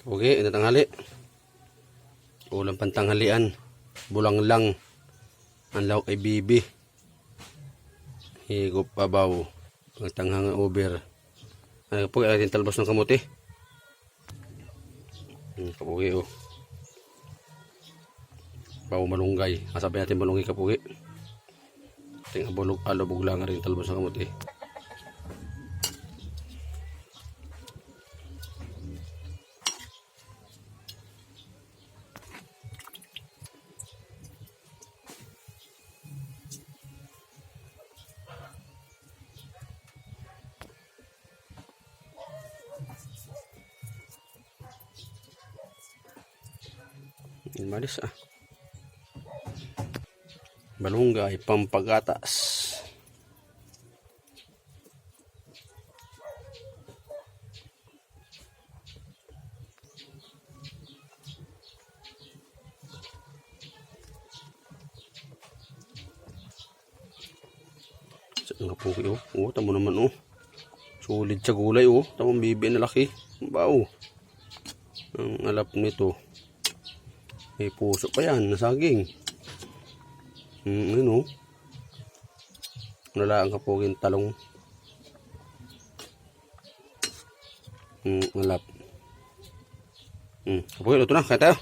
Okay, ito tanghali. Ulam pantanghalian. Bulang lang. Ang lawak ay bibi. Higop pabaw. Pagtanghang over. Ano po, ating talbos ng kamuti. Kapugi oh. Bawo malunggay. Asabay natin malunggay kapugi. Ating alubog lang rin talbos ng kamuti. Malis ah. Malunggay, pampagatas. Saan nga po kayo? Oh, tamo naman oh. Sulit sa gulay oh. Tamang bibi na laki. Bao. Ang alap nito. May puso pa yan, nasaging. Ano? Wala ang kapugin talong. Alap. Kapugin, ito na, kaya tayo.